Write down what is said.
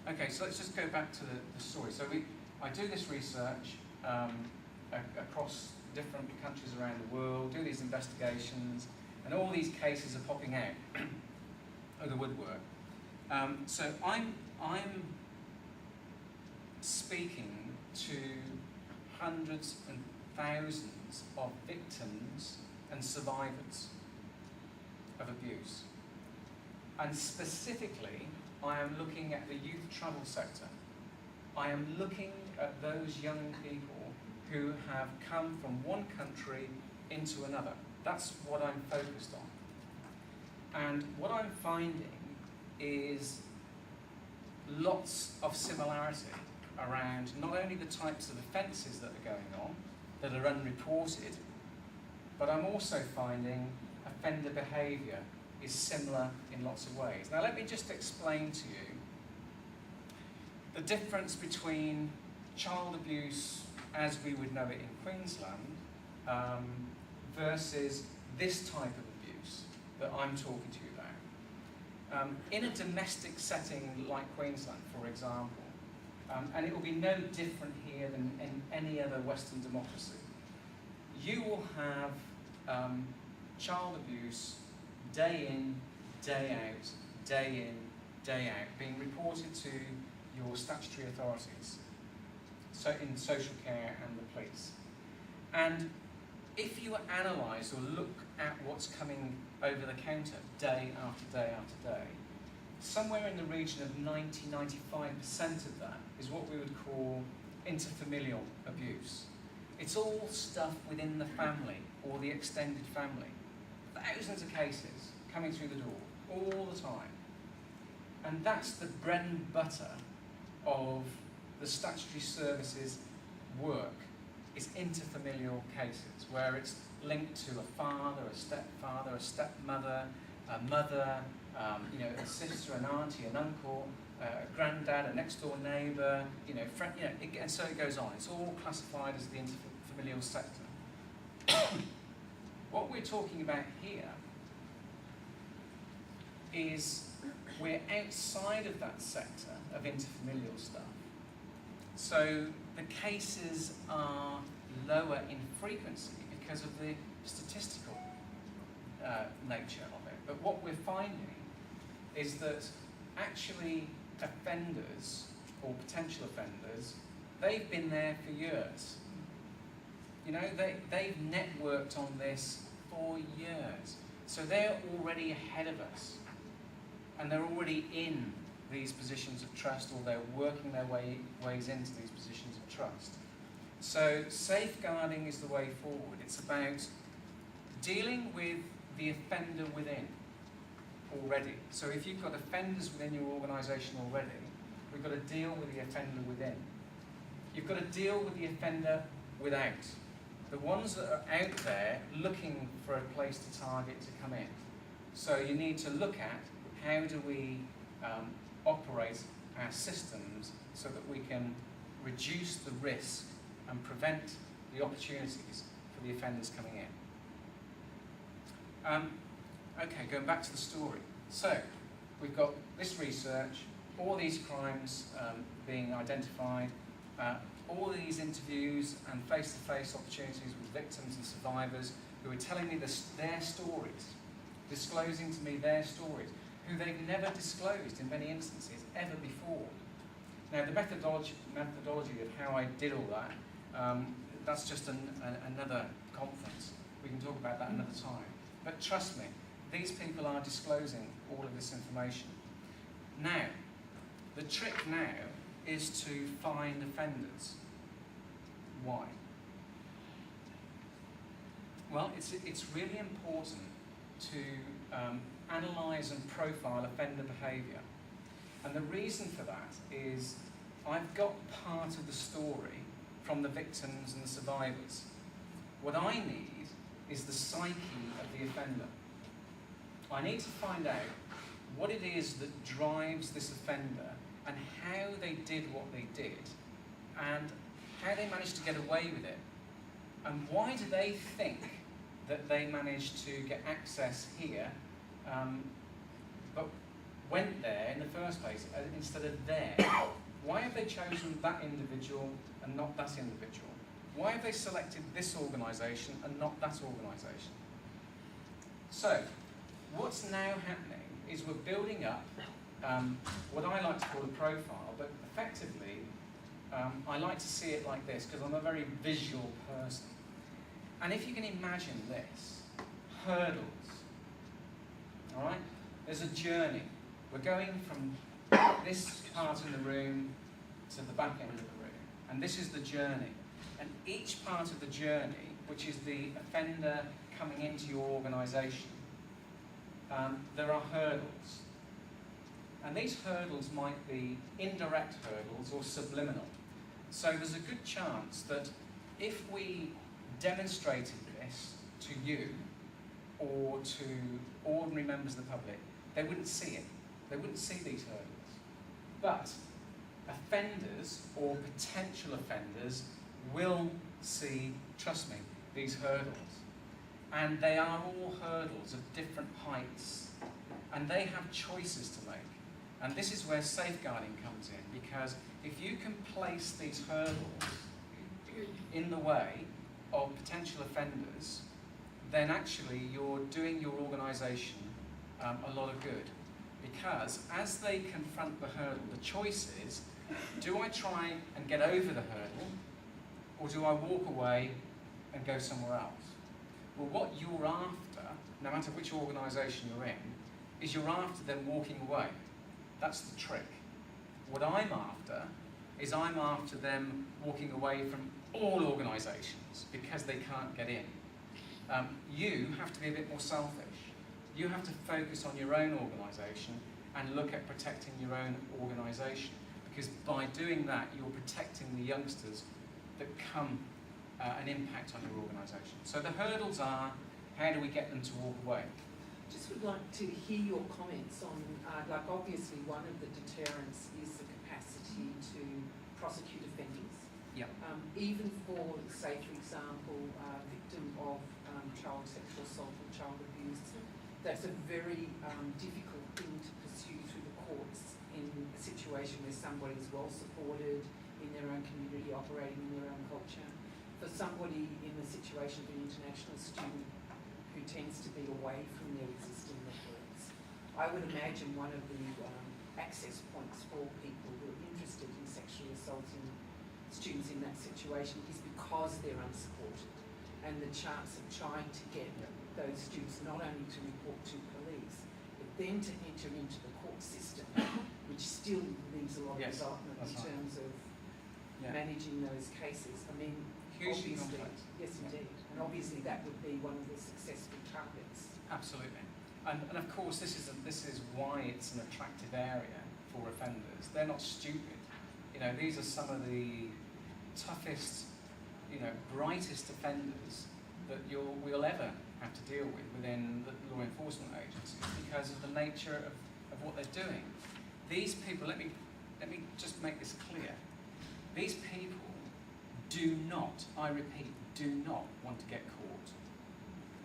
Okay, so let's just go back to the story. So I do this research across different countries around the world, do these investigations, and all these cases are popping out of the woodwork. So I'm speaking to hundreds and thousands of victims and survivors of abuse. And specifically, I am looking at the youth travel sector. I am looking at those young people who have come from one country into another. That's what I'm focused on. And what I'm finding is lots of similarity around not only the types of offences that are going on, that are unreported, but I'm also finding offender behaviour is similar in lots of ways. Now let me just explain to you the difference between child abuse as we would know it in Queensland versus this type of abuse that I'm talking to you about. In a domestic setting like Queensland, for example, and it will be no different here than in any other Western democracy, you will have child abuse day in, day out, day in, day out, being reported to your statutory authorities, so in social care and the police. And if you analyse or look at what's coming over the counter day after day after day, somewhere in the region of 90–95% of that is what we would call interfamilial abuse. It's all stuff within the family or the extended family. Thousands of cases coming through the door all the time. And that's the bread and butter of the statutory services work, is interfamilial cases, where it's linked to a father, a stepfather, a stepmother, a mother, a sister, an auntie, an uncle, a granddad, a next door neighbour, friend, and so it goes on. It's all classified as the interfamilial sector. What we're talking about here is we're outside of that sector of interfamilial stuff. So the cases are lower in frequency because of the statistical nature of it. But what we're finding is that actually offenders, or potential offenders, they've been there for years. They've networked on this for years. So they're already ahead of us. And they're already in these positions of trust, or they're working their ways into these positions of trust. So safeguarding is the way forward. It's about dealing with the offender within already. So if you've got offenders within your organisation already, we've got to deal with the offender within. You've got to deal with the offender without. The ones that are out there looking for a place to target to come in. So you need to look at how do we operate our systems so that we can reduce the risk and prevent the opportunities for the offenders coming in. Okay, going back to the story. So we've got this research, all these crimes being identified, all these interviews and face-to-face opportunities with victims and survivors who are telling me their stories, disclosing to me their stories, who they've never disclosed in many instances ever before. Now the methodology of how I did all that, that's just another conference. We can talk about that another time. But trust me, these people are disclosing all of this information. Now, the trick now is to find offenders. Why? Well, it's really important to analyse and profile offender behaviour. And the reason for that is I've got part of the story from the victims and the survivors. What I need is the psyche of the offender. I need to find out what it is that drives this offender and how they did what they did and how they managed to get away with it. And why do they think that they managed to get access here but went there in the first place instead of there? Why have they chosen that individual and not that individual? Why have they selected this organisation and not that organisation? So, what's now happening is we're building up what I like to call a profile, but effectively, I like to see it like this because I'm a very visual person. And if you can imagine this, hurdles, all right? There's a journey. We're going from this part of the room to the back end of the room, and this is the journey. And each part of the journey, which is the offender coming into your organisation, there are hurdles. And these hurdles might be indirect hurdles or subliminal. So there's a good chance that if we demonstrated this to you or to ordinary members of the public, they wouldn't see it. They wouldn't see these hurdles. But offenders or potential offenders will see, trust me, these hurdles. And they are all hurdles of different heights. And they have choices to make. And this is where safeguarding comes in, because if you can place these hurdles in the way of potential offenders, then actually you're doing your organisation a lot of good. Because as they confront the hurdle, the choice is, do I try and get over the hurdle, or do I walk away and go somewhere else? Well, what you're after, no matter which organisation you're in, is you're after them walking away. That's the trick. What I'm after is I'm after them walking away from all organisations because they can't get in. You have to be a bit more selfish. You have to focus on your own organisation and look at protecting your own organisation, because by doing that you're protecting the youngsters that come and impact on your organisation. So the hurdles are, how do we get them to walk away? Just would like to hear your comments on, like obviously one of the deterrents is the capacity to prosecute offenders. Yep. Even for, say for example, a victim of child sexual assault or child abuse, that's a very difficult thing to pursue through the courts in a situation where somebody is well supported in their own community, operating in their own culture. For somebody in the situation of an international student who tends to be away from their existing networks, I would imagine one of the access points for people who are interested in sexually assaulting students in that situation is because they're unsupported, and the chance of trying to get those students not only to report to police, but then to enter into the court system, which still leaves a lot of development in terms of managing those cases. I mean, hugely complex. Yes, indeed. And obviously that would be one of the successful targets. Absolutely. And of course this is why it's an attractive area for offenders. They're not stupid. You know, these are some of the toughest, you know, brightest offenders that we'll ever have to deal with within the law enforcement agencies because of the nature of what they're doing. These people, let me just make this clear. These people do not, I repeat, do not want to get caught.